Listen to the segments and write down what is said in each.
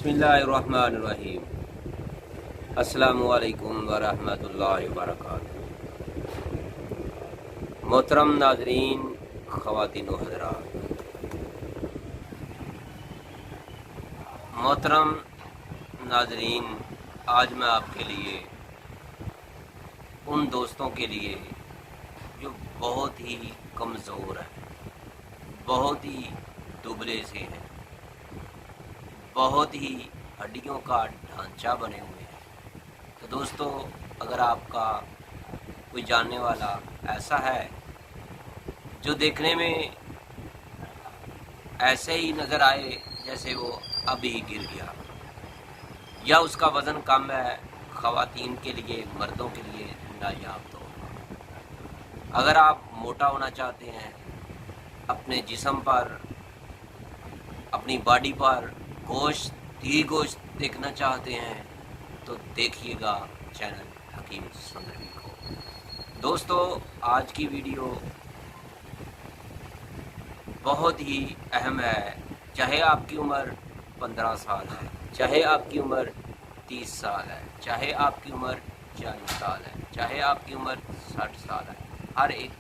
बिस्मिल्लाहिर्रहमानिर्रहीम। अस्सलामुअलैकुम वरहमतुल्लाहि वबरकातुहू। मोहतरम नाज़रीन, ख़वातीन व हज़रात, मोहतरम नाज़रीन, आज मैं आपके लिए उन दोस्तों के लिए जो बहुत ही कमज़ोर हैं, बहुत ही दुबले से हैं, बहुत ही हड्डियों का ढांचा बने हुए हैं, तो दोस्तों, अगर आपका कोई जानने वाला ऐसा है जो देखने में ऐसे ही नज़र आए जैसे वो अभी गिर गया, या उसका वज़न कम है, ख़वातीन के लिए, मर्दों के लिए नायाब तो होगा। अगर आप मोटा होना चाहते हैं, अपने जिस्म पर, अपनी बॉडी पर गोश्त देखना चाहते हैं, तो देखिएगा चैनल हकीम संदरवी को। दोस्तों, आज की वीडियो बहुत ही अहम है। चाहे आपकी उम्र 15 साल है, चाहे आपकी उम्र 30 साल है, चाहे आपकी उम्र 40 साल है, चाहे आपकी उम्र 60 साल है, हर एक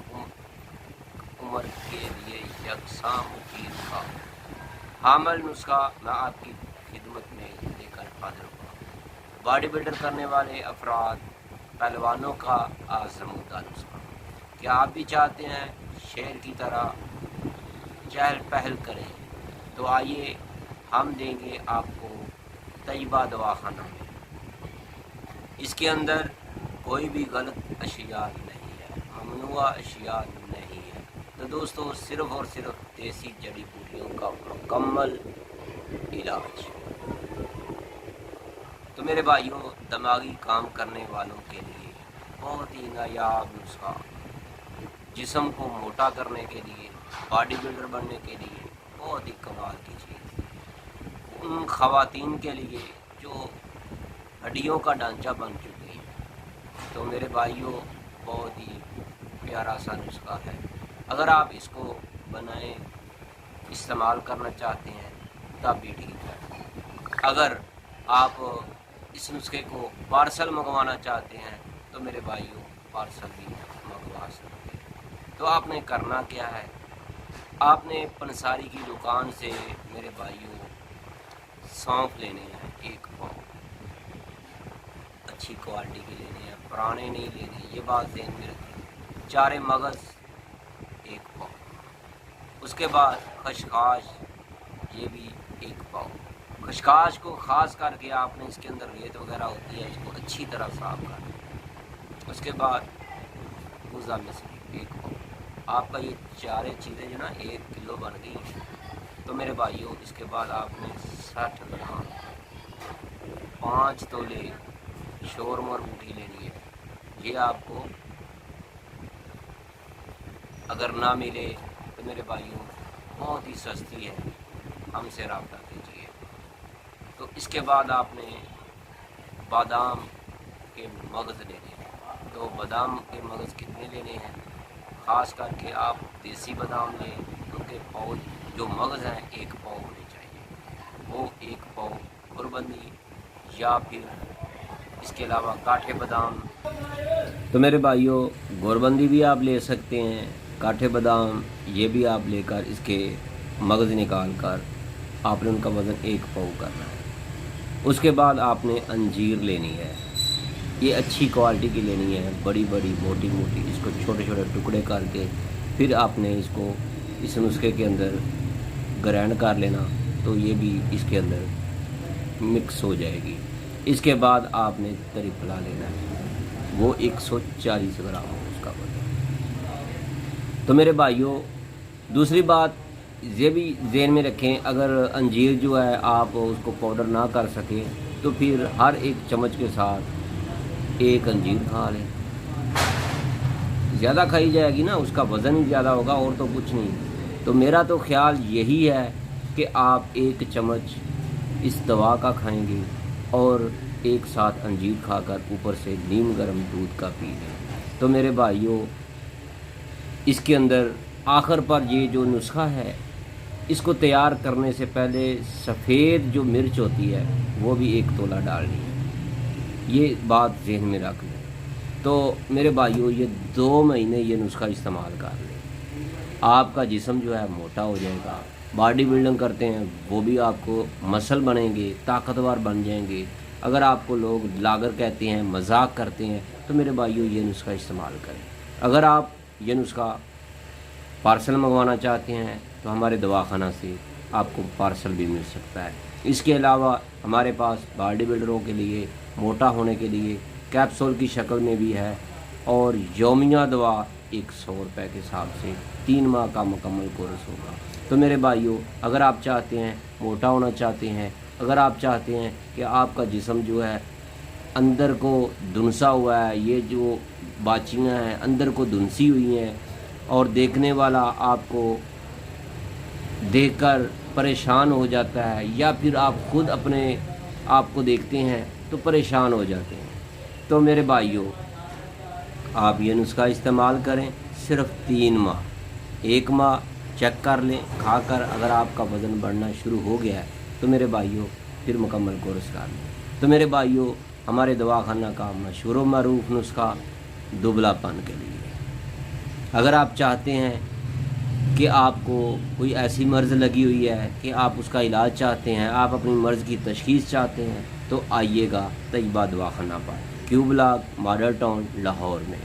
उम्र के लिए यकसां मुफीद का हामिल नुस्खा मैं आपकी खिदमत में लेकर हाजिर हुआ। बॉडी बिल्डर करने वाले अफराद, पहलवानों का आज़मूदा नुस्खा। क्या आप भी चाहते हैं शेर की तरह चहल पहल करें? तो आइए, हम देंगे आपको तैयबा दवाखाना में। इसके अंदर कोई भी गलत अशिया नहीं है, ममनुआ अशिया नहीं है। तो दोस्तों, सिर्फ़ और सिर्फ देसी जड़ी बूटियों का मुकम्मल इलाज। तो मेरे भाइयों, दिमागी काम करने वालों के लिए बहुत ही नायाब नुस्खा, जिस्म को मोटा करने के लिए, बॉडी बिल्डर बनने के लिए बहुत ही कमाल की चीज़। उन ख़वातीन के लिए जो हड्डियों का ढांचा बन चुकी हैं, तो मेरे भाइयों, बहुत ही प्यारा सा नुस्खा है। अगर आप इसको बनाएं, इस्तेमाल करना चाहते हैं, तब भी ठीक है। अगर आप इस नुस्खे को पार्सल मंगवाना चाहते हैं, तो मेरे भाइयों, पार्सल भी मंगवा सकते हैं। तो आपने करना क्या है, आपने पंसारी की दुकान से मेरे भाइयों सौंफ लेने हैं, 1 पाव, अच्छी क्वालिटी के लेने हैं, पुराने नहीं लेने, ये बात ध्यान में रखें। 4 मगज़ 1 पाव। उसके बाद खशखाश, ये भी 1 पाव। खशखाश को ख़ास करके आपने, इसके अंदर रेत वगैरह होती है, इसको अच्छी तरह साफ करना। उसके बाद भूसा मिश्री 1 पाव। आपका ये 4 चीज़ें जो ना 1 किलो बन गई। तो मेरे भाइयों, इसके बाद आपने 60 ग्राम 5 तोले शोरमर बूटी लेनी है। ये आपको अगर ना मिले तो मेरे भाइयों, बहुत ही सस्ती है, हमसे रब्ता कीजिए। तो इसके बाद आपने बादाम के मगज़ लेने हैं। तो बादाम के मगज़ कितने लेने हैं? ख़ास करके आप देसी बादाम लें, उनके पाव जो मगज़ हैं 1 पाव होने चाहिए। वो 1 पाव गुरबंदी, या फिर इसके अलावा काठे बादाम। तो मेरे भाइयों, गुरबंदी भी आप ले सकते हैं, काठे बादाम ये भी आप लेकर इसके मगज़ निकाल कर आपने उनका वज़न 1 पाव करना है। उसके बाद आपने अंजीर लेनी है, ये अच्छी क्वालिटी की लेनी है, बड़ी बड़ी मोटी मोटी। इसको छोटे छोटे टुकड़े करके फिर आपने इसको इस नुस्खे के अंदर ग्राइंड कर लेना, तो ये भी इसके अंदर मिक्स हो जाएगी। इसके बाद आपने त्रिफला लेना है, वो 140 ग्राम हो उसका वजन। तो मेरे भाइयों, दूसरी बात ये भी ज़हन में रखें, अगर अंजीर जो है आप उसको पाउडर ना कर सकें, तो फिर हर 1 चम्मच के साथ 1 अंजीर खा लें। ज़्यादा खाई जाएगी ना, उसका वज़न ही ज़्यादा होगा, और तो कुछ नहीं। तो मेरा तो ख्याल यही है कि आप 1 चम्मच इस दवा का खाएंगे और एक साथ अंजीर खाकर ऊपर से नीम गर्म दूध का पी लें। तो मेरे भाइयों, इसके अंदर आखिर पर ये जो नुस्खा है, اس کو تیار کرنے سے پہلے سفید جو مرچ ہوتی ہے وہ بھی 1 تولہ ڈالنی ہے، یہ بات ذہن میں رکھ لیں۔ تو میرے بھائیوں یہ 2 مہینے یہ نسخہ استعمال کر لیں، آپ کا جسم جو ہے موٹا ہو جائے گا۔ باڈی بلڈنگ کرتے ہیں وہ بھی آپ کو مسل بنیں گے، طاقتور بن جائیں گے۔ اگر آپ کو لوگ لاگر کہتے ہیں، مذاق کرتے ہیں، تو میرے بھائیوں یہ نسخہ استعمال کریں۔ اگر آپ یہ نسخہ پارسل منگوانا چاہتے ہیں تو ہمارے دواخانہ سے آپ کو پارسل بھی مل سکتا ہے۔ اس کے علاوہ ہمارے پاس باڈی بلڈروں کے لیے موٹا ہونے کے لیے کیپسول کی شکل میں بھی ہے، اور یومیہ دوا 100 روپے کے حساب سے 3 ماہ کا مکمل کورس ہوگا۔ تو میرے بھائیوں اگر آپ چاہتے ہیں موٹا ہونا چاہتے ہیں، اگر آپ چاہتے ہیں کہ آپ کا جسم جو ہے اندر کو دنسا ہوا ہے، یہ جو باچیاں ہیں اندر کو دنسی ہوئی ہیں، اور دیکھنے والا آپ کو دیکھ کر پریشان ہو جاتا ہے، یا پھر آپ خود اپنے آپ کو دیکھتے ہیں تو پریشان ہو جاتے ہیں، تو میرے بھائیوں آپ یہ نسخہ استعمال کریں صرف 3 ماہ۔ 1 ماہ چیک کر لیں کھا کر، اگر آپ کا وزن بڑھنا شروع ہو گیا ہے تو میرے بھائیوں پھر مکمل کورس کر لیں۔ تو میرے بھائیوں ہمارے دواخانہ کا مشہور و معروف نسخہ دبلا پن کے لیے، اگر آپ چاہتے ہیں کہ آپ کو کوئی ایسی مرض لگی ہوئی ہے کہ آپ اس کا علاج چاہتے ہیں، آپ اپنی مرض کی تشخیص چاہتے ہیں، تو آئیے گا طیبہ دواخانہ پر، کیو بلاک، ماڈل ٹاؤن، لاہور میں۔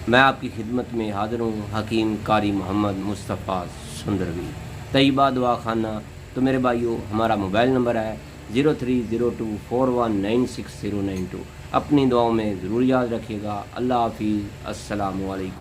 میں آپ کی خدمت میں حاضر ہوں، حکیم قاری محمد مصطفیٰ سندروی، طیبہ دواخانہ۔ تو میرے بھائیوں ہمارا موبائل نمبر ہے 030241969092۔ اپنی دعاؤں میں ضرور یاد رکھیے گا۔ اللہ حافظ، السلام علیکم۔